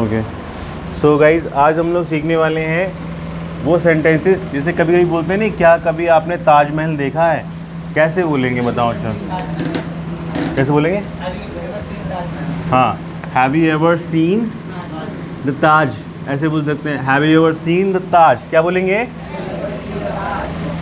Okay. So guys आज हम लोग सीखने वाले हैं वो सेंटेंसेस जैसे कभी कभी बोलते हैं नहीं, क्या कभी आपने ताजमहल देखा है? कैसे बोलेंगे बताओ? अच्छा कैसे बोलेंगे? हाँ, have you ever seen the Taj, ऐसे बोल सकते हैं। Have you ever seen the Taj, क्या बोलेंगे?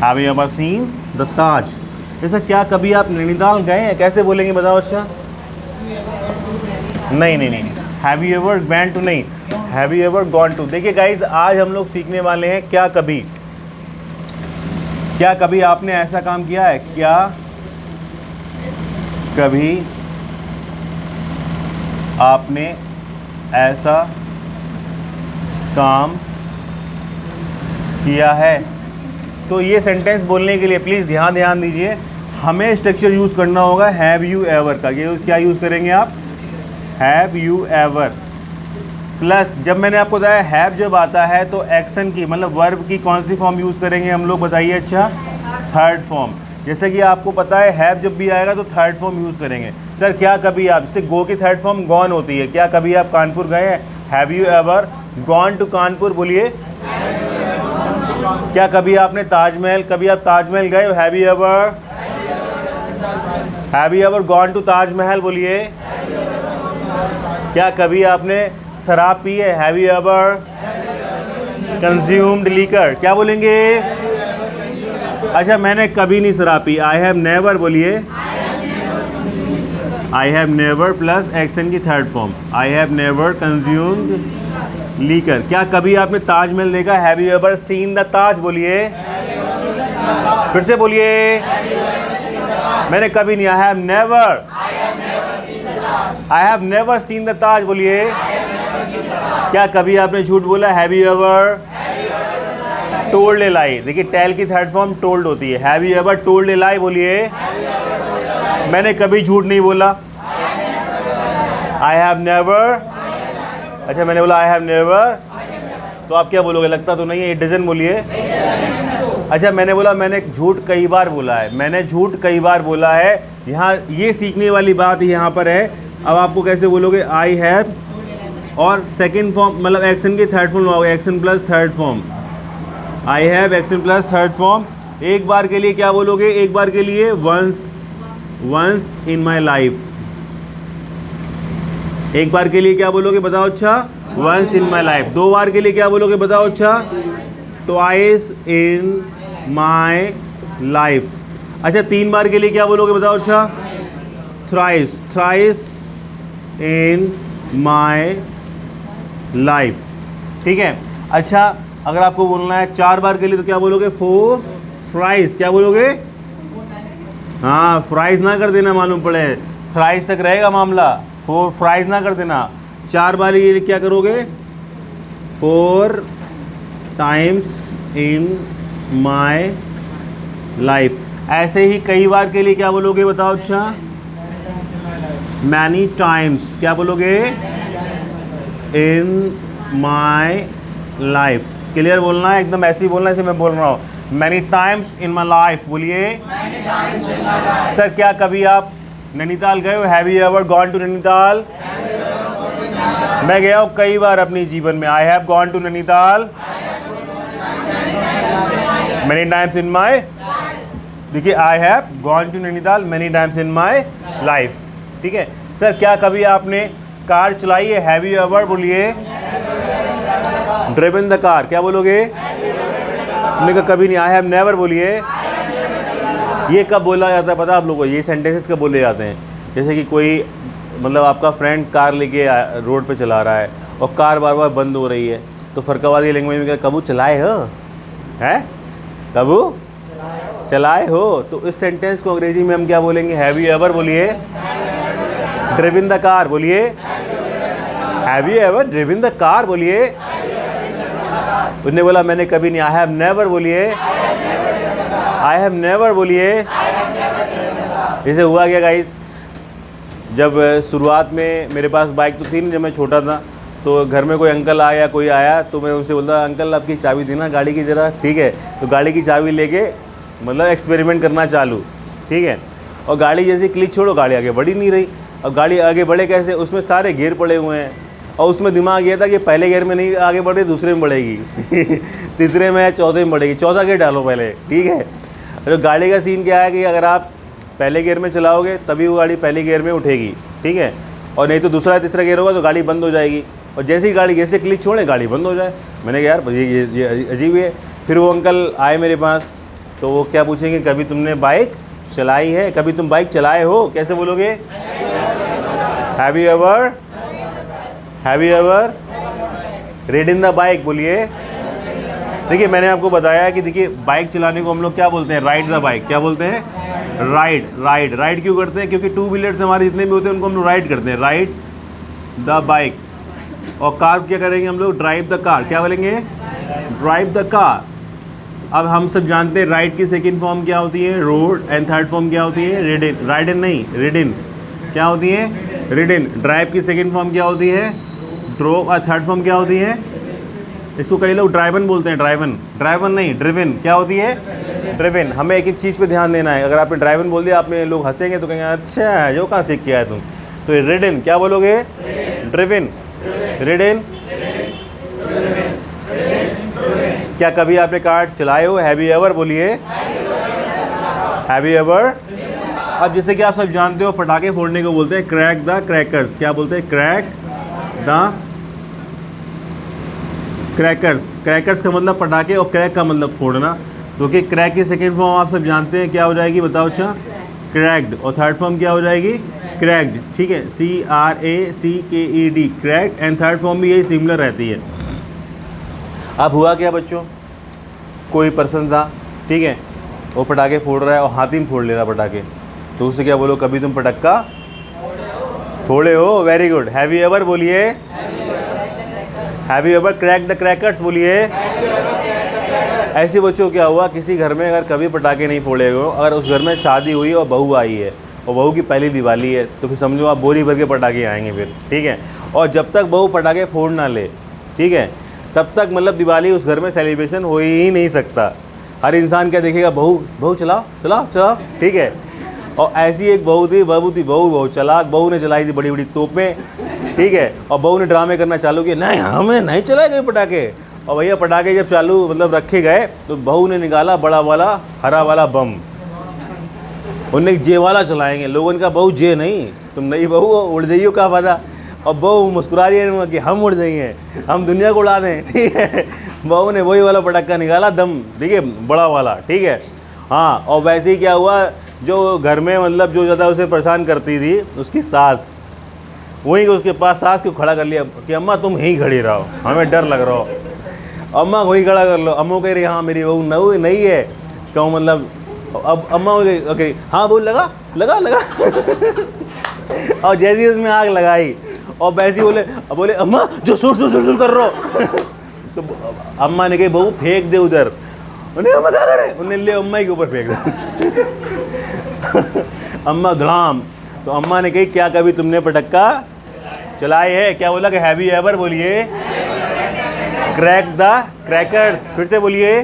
Have you ever seen the Taj. जैसा क्या कभी आप नैनीताल गए हैं, कैसे बोलेंगे बताओ? अच्छा नहीं, have you ever went to नहीं, have you ever gone to. देखिए गाइज आज हम लोग सीखने वाले हैं क्या कभी आपने ऐसा काम किया है? क्या कभी आपने ऐसा काम किया है? तो ये सेंटेंस बोलने के लिए प्लीज़ ध्यान दीजिए, हमें स्ट्रक्चर यूज़ करना होगा हैव यू एवर का। ये क्या यूज़ करेंगे आप? हैव यू एवर प्लस, जब मैंने आपको बताया हैव जब आता है तो एक्शन की मतलब वर्ब की कौन सी फॉर्म यूज़ करेंगे हम लोग, बताइए? अच्छा, थर्ड फॉर्म। जैसे कि आपको पता है हैव जब भी आएगा तो थर्ड फॉर्म यूज़ करेंगे। सर क्या कभी आप, जैसे गो की थर्ड फॉर्म गॉन होती है, क्या कभी आप कानपुर गए हैं? Have you ever gone to Kanpur? बोलिए। क्या कभी आपने ताजमहल, कभी आप ताजमहल गए हो? Have you ever gone to Taj Mahal? बोलिए। क्या कभी आपने शराब पी है? Have you ever consumed liquor? क्या बोलेंगे? अच्छा, मैंने कभी नहीं शराब पी, आई हैव नेवर। बोलिए। I have never plus action की third form, I have never consumed liquor. क्या कभी आपने ताजमहल देखा? Have you ever seen the Taj? बोलिए। फिर से बोलिए। मैंने कभी नहीं, I have never seen the Taj. बोलिए। क्या कभी आपने झूठ बोला? Have you ever told a lie? देखिए टेल की थर्ड फॉर्म टोल्ड होती है। Have you ever told a lie? बोलिए। मैंने कभी झूठ नहीं बोला, आई हैव नेवर। अच्छा, मैंने बोला आई हैव नेवर, तो आप क्या बोलोगे? लगता तो नहीं है, इट डजंट। बोलिए। अच्छा, मैंने बोला मैंने झूठ कई बार बोला है, मैंने झूठ कई बार बोला है। यहाँ ये सीखने वाली बात यहाँ पर है। अब आपको कैसे बोलोगे? आई हैव और सेकंड फॉर्म मतलब एक्शन की थर्ड फॉर्म होगा, action plus third form. I have action plus third form. एक बार के लिए क्या बोलोगे? एक बार के लिए वंस इन माई लाइफ। एक बार के लिए क्या बोलोगे बताओ? अच्छा, वंस इन माई लाइफ। दो बार के लिए क्या बोलोगे बताओ? अच्छा, ट्वाइस इन माई लाइफ। अच्छा, तीन बार के लिए क्या बोलोगे बताओ? अच्छा, थ्राइस इन माई लाइफ। ठीक है। अच्छा, अगर आपको बोलना है चार बार के लिए तो क्या बोलोगे? Four fries. क्या बोलोगे? हाँ, फ्राइज ना कर देना, मालूम पड़े थ्राइस तक रहेगा मामला, फोर फ्राइज ना कर देना। चार बार ये क्या करोगे? 4 टाइम्स इन माई लाइफ। ऐसे ही कई बार के लिए क्या बोलोगे बताओ? अच्छा, मैनी टाइम्स। क्या बोलोगे? इन माई लाइफ। क्लियर बोलना है, एकदम ऐसे ही बोलना है जैसे मैं बोल रहा हूँ। Many times in my life. बोलिए। सर क्या कभी आप नैनीताल गए हो? Have you ever gone to Nainital? मैं गया हूँ कई बार अपने जीवन में। I have gone to Nainital many times in my. देखिए, I have gone to Nainital many times in my life. ठीक है। सर क्या कभी आपने कार चलाई है? Have you ever? बोलिए। Driven the car? क्या बोलोगे? हमने कहा कभी नहीं, आई हैव नेवर। बोलिए। ये कब बोला जाता है पता आप लोगों को? ये सेंटेंसेस कब बोले जाते हैं? जैसे कि कोई मतलब आपका फ्रेंड कार लेके रोड पे चला रहा है और कार बार बार बंद हो रही है, तो फरकावादी लैंग्वेज में क्या, कबू चलाए हो? हैं? कबू चलाए हो? तो इस सेंटेंस को अंग्रेजी में हम क्या बोलेंगे? Have you ever? बोलिए। Driven the car? बोलिए। Have you ever driven the car? बोलिए। उसने बोला मैंने कभी नहीं, आई हैव नेवर। बोलिए। I have never. बोलिए। इसे हुआ क्या गाइस, जब शुरुआत में मेरे पास बाइक तो थी नहीं, जब मैं छोटा था, तो घर में कोई अंकल आया, कोई आया तो मैं उनसे बोलता, अंकल आपकी चाबी थी ना गाड़ी की ज़रा? ठीक है। तो गाड़ी की चाबी लेके मतलब एक्सपेरिमेंट करना चालू। ठीक है। और गाड़ी जैसे क्लिच छोड़ो, गाड़ी आगे बढ़ ही नहीं रही। अब गाड़ी आगे बढ़े कैसे? उसमें सारे गियर पड़े हुए हैं, और उसमें दिमाग ये था कि पहले गियर में नहीं आगे बढ़ रही, दूसरे में बढ़ेगी तीसरे में है, चौथे में बढ़ेगी, चौथा गियर डालो पहले, ठीक है। तो गाड़ी का सीन क्या है कि अगर आप पहले गियर में चलाओगे तभी वो गाड़ी पहले गियर में उठेगी, ठीक है, और नहीं तो दूसरा तीसरा गियर होगा तो गाड़ी बंद हो जाएगी, और जैसे ही गाड़ी जैसे क्लिच छोड़े गाड़ी बंद हो जाए। मैंने कहा यार ये अजीब है। फिर वो अंकल आए मेरे पास, तो वो क्या पूछेंगे, कभी तुमने बाइक चलाई है, कभी तुम बाइक चलाए हो, कैसे बोलोगे, have you ever reading the bike, बोलिए। देखिए मैंने आपको बताया कि देखिए बाइक चलाने को हम लोग क्या बोलते हैं, राइड द बाइक, क्या बोलते हैं, राइड क्यों करते हैं, क्योंकि टू व्हीलर्स हमारे जितने भी होते हैं उनको हम लोग राइड करते हैं, राइड द बाइक। और कार क्या करेंगे हम लोग, ड्राइव द कार, क्या बोलेंगे, ड्राइव द कार। अब हम सब जानते हैं राइड की सेकंड फॉर्म क्या होती है, रोड, एंड थर्ड फॉर्म क्या होती है, रिडिन, राइडन नहीं रिडिन, क्या होती है, रिडिन। ड्राइव की सेकंड फॉर्म क्या होती है, ड्रोव, और थर्ड फॉर्म क्या होती है, इसको कई लोग ड्राइवन बोलते हैं, ड्राइवन नहीं, ड्रिवन, क्या होती है, ड्रिवन। हमें एक एक चीज़ पे ध्यान देना है। अगर आपने ड्राइवन बोल दिया, आपने लोग हंसेंगे तो कहेंगे अच्छा जो कहाँ सीख के आया तुम। तो रिडिन, क्या बोलोगे, ड्रिवन, रिडिन। क्या कभी आपने कार चलाए हो, हैव यू एवर, बोलिए, हैव यू एवर। अब जैसे कि आप सब जानते हो पटाखे फोड़ने को बोलते हैं क्रैक द क्रैकर्स, क्या बोलते हैं, क्रैक द क्रैकर्स। क्रैकर्स का मतलब पटाखे और क्रैक का मतलब फोड़ना। क्योंकि क्रैक की सेकेंड फॉर्म आप सब जानते हैं क्या हो जाएगी, बताओ अच्छा, क्रैक्ड, और थर्ड फॉर्म क्या हो जाएगी, क्रैक्ड, ठीक है, CRACKED, cracked. And third form भी यही सिमिलर रहती है। अब हुआ क्या बच्चों, कोई पर्सन था, ठीक है, वो पटाखे फोड़ रहा है और हाथी में फोड़ ले रहा पटाखे, तो उससे क्या बोलो, कभी तुम पटक्का फोड़े हो, very good. Have you ever, बोलिए, have you ever crack the crackers, बोलिए। ऐसे बच्चों क्या हुआ, किसी घर में अगर कभी पटाखे नहीं फोड़े हो, अगर उस घर में शादी हुई और बहू आई है और बहू की पहली दिवाली है, तो फिर समझो आप बोरी भर के पटाखे आएंगे फिर, ठीक है। और जब तक बहू पटाखे फोड़ ना ले, ठीक है, तब तक मतलब दिवाली उस घर में सेलिब्रेशन हो ही नहीं सकता। हर इंसान क्या देखेगा, बहू चलाओ चलाओ चलाओ, ठीक है। और ऐसी एक बहू थी, बहू चलाक, बहू ने चलाई थी बड़ी बड़ी तोपें, ठीक है, और बहू ने ड्रामे करना चालू किया, नहीं हमें नहीं चलाए गए पटाखे। और भैया पटाखे जब चालू मतलब रखे गए तो बहू ने निकाला बड़ा वाला हरा वाला बम, उनने जे वाला चलाएंगे। लोगों ने कहा बहू जे नहीं, तुम नहीं बहू उड़ जाइयो, क्या फायदा। और बहू मुस्कुरा रही है कि हम उड़ जाइए, हम दुनिया को उड़ा दें, ठीक है। बहू ने वही वाला पटाखा निकाला, दम, ठीक है, बड़ा वाला, ठीक है। हाँ, और वैसे ही क्या हुआ, जो घर में मतलब जो ज़्यादा उसे परेशान करती थी उसकी सास, वहीं उसके पास सास को खड़ा कर लिया कि अम्मा तुम यहीं खड़ी रहो, हमें डर लग रहा हो। अम्मा वहीं खड़ा कर लो। अम्मा कह रही हाँ मेरी बहू नहीं है, कहूँ मतलब अब अम्मा ओके हाँ बोल लगा लगा लगा और जैसे ही उसमें आग लगाई और वैसे ही बोले अम्मा जो सुर कर रहा हो तो अम्मा ने कही बहू फेंक दे उधर। उन्हें अम्मा क्या करे, उन्हें ले अम्मा के ऊपर फेंक दे अम्मा धड़ाम। तो अम्मा ने कही क्या कभी तुमने पटक्का चलाए है, क्या बोला कि हैव यू एवर, बोलिए, क्रैक द क्रैकर्स, फिर से बोलिए।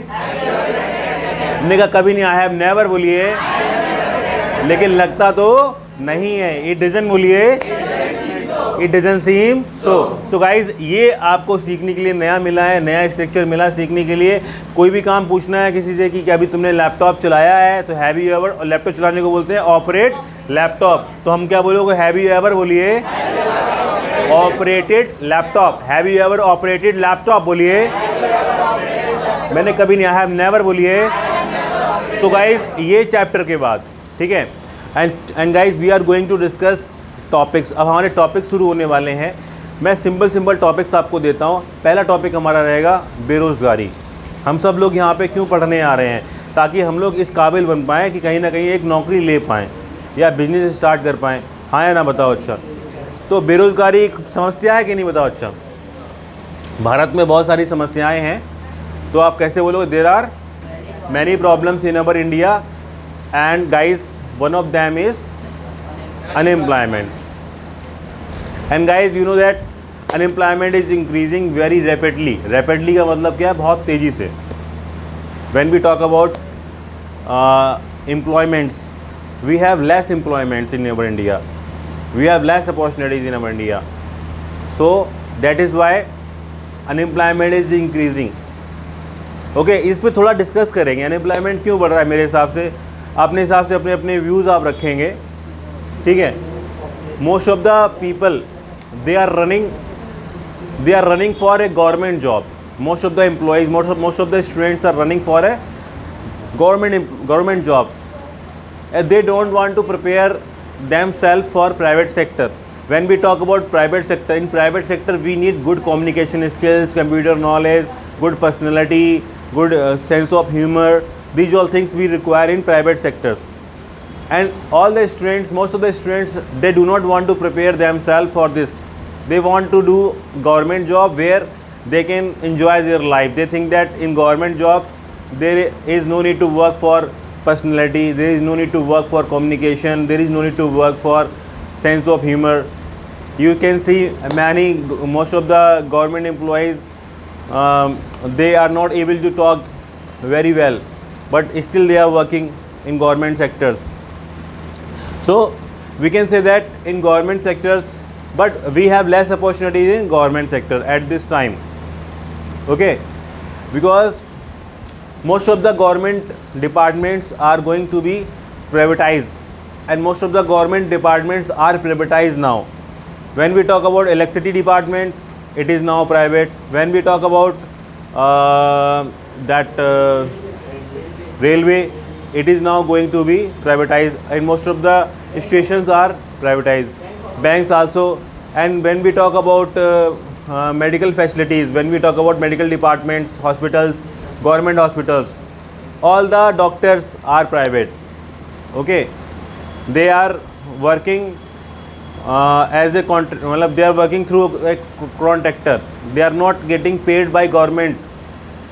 ने कहा कभी नहीं, आई हैव नेवर, बोलिए। लेकिन लगता तो नहीं है, इट डजंट, बोलिए, it doesn't seam so. So guys ये आपको सीखने के लिए नया मिला है, नया स्ट्रक्चर मिला सीखने के लिए। कोई भी काम पूछना है किसी से कि अभी तुमने लैपटॉप चलाया है, तो हैव यू एवर, और लैपटॉप चलाने को बोलते हैं ऑपरेट लैपटॉप, तो हम क्या बोलोगे, हैव यू एवर, बोलिए, operated laptop, have you ever operated laptop, बोलिए। मैंने कभी नहीं, आई हैव नेवर, बोलिए। सो गाइज ये चैप्टर के बाद, ठीक है, and guys we are going to discuss topics. अब हमारे टॉपिक शुरू होने वाले हैं। मैं सिंपल टॉपिक्स आपको देता हूँ। पहला टॉपिक हमारा रहेगा बेरोज़गारी। हम सब लोग यहाँ पे क्यों पढ़ने आ रहे हैं, ताकि हम लोग इस काबिल बन पाएँ कि कहीं ना कहीं एक नौकरी ले पाएँ या बिजनेस स्टार्ट कर पाएँ। हाँ या ना, बताओ। अच्छा, तो बेरोज़गारी एक समस्या है कि नहीं, बताओ। अच्छा, भारत में बहुत सारी समस्याएं हैं, तो आप कैसे बोलोगे, there are many problems in our India and guys one of them is unemployment. And guys you know that unemployment is increasing very rapidly. Rapidly का मतलब क्या है, बहुत तेज़ी से। When we talk about employments, we have less employments in our India, we have less opportunities in our India. So that is why unemployment is increasing. Okay, इस पे थोड़ा डिस्कस करेंगे, अनएम्प्लॉयमेंट क्यों बढ़ रहा है। मेरे हिसाब से, अपने हिसाब से अपने अपने व्यूज़ आप रखेंगे, ठीक है। Most of the people they are running for a government job. Most of the employees, most of the students are running for a government jobs. They don't want to prepare themselves for private sector. When we talk about private sector, in private sector we need good communication skills, computer knowledge, good personality, good sense of humor. These all things we require in private sectors. And all the students, most of the students, they do not want to prepare themselves for this. They want to do government job where they can enjoy their life. They think that in government job there is no need to work for personality, there is no need to work for communication, there is no need to work for sense of humor. You can see most of the government employees, they are not able to talk very well, but still they are working in government sectors. So we can say that in government sectors, but we have less opportunities in government sector at this time. Okay, because most of the government departments are going to be privatized, and most of the government departments are privatized now. When we talk about electricity department, it is now private. When we talk about railway, it is now going to be privatized, and most of the stations are privatized. Banks also. And when we talk about medical facilities, when we talk about medical departments, hospitals, government hospitals, all the doctors are private. Okay, they are working as a contract, they are working through a contractor. They are not getting paid by government.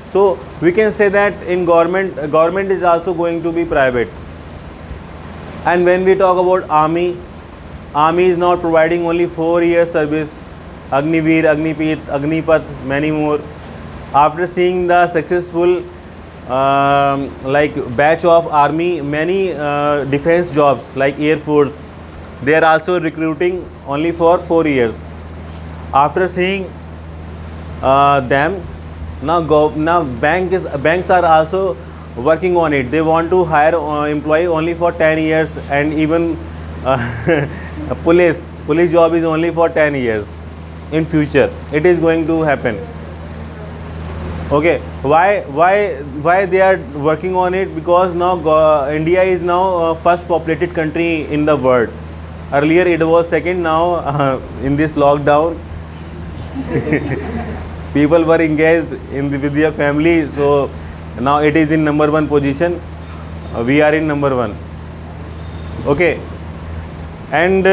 So we can say that in government is also going to be private. And when we talk about army is now providing only 4 years service. Agniveer, Agnipeet, Agnipath, many more. After seeing the successful batch of army, many defense jobs like Air Force, they are also recruiting only for 4 years. After seeing them, now banks are also working on it. They want to hire employee only for 10 years, and even police job is only for 10 years. In future it is going to happen. Okay, why they are working on it? Because now India is now first populated country in the world. Earlier it was second. Now in this lockdown people were engaged with their family, so now it is in number 1 position. We are in number 1. Okay, and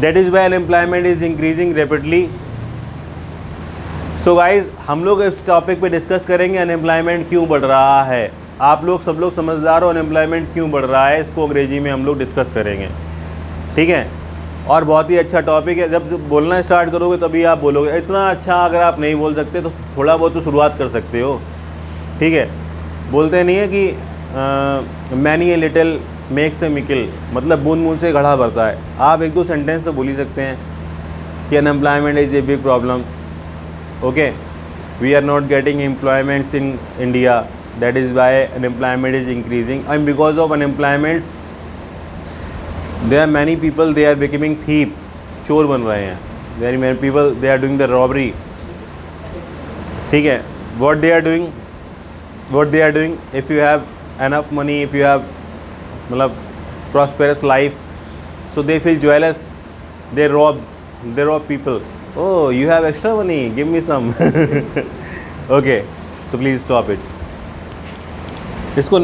that is why unemployment is increasing rapidly. So guys, हम लोग इस topic पे discuss करेंगे unemployment क्यों बढ़ रहा है। आप लोग सब लोग समझदार हो, अनएम्प्लॉयमेंट क्यों बढ़ रहा है, इसको अंग्रेजी में हम लोग डिस्कस करेंगे, ठीक है। और बहुत ही अच्छा टॉपिक है। जब बोलना स्टार्ट करोगे तभी आप बोलोगे। इतना अच्छा अगर आप नहीं बोल सकते तो थोड़ा बहुत तो शुरुआत कर सकते हो, ठीक है। बोलते नहीं है कि many a little makes a मिकिल, मतलब बूंद बूंद से घड़ा भरता है। आप 1-2 सेंटेंस तो बोल ही सकते हैं कि unemployment is a big problem. Okay, we are not getting employments in India. That is why unemployment is increasing, and because of unemployment there are many people, they are becoming thief, चोर बन रहे हैं। Very many people, they are doing the robbery, ठीक है। What they are doing, if you have enough money, if you have मतलब prosperous life, so they feel joyless, they rob people. Oh, you have extra money, give me some. Okay, so please stop it. इसको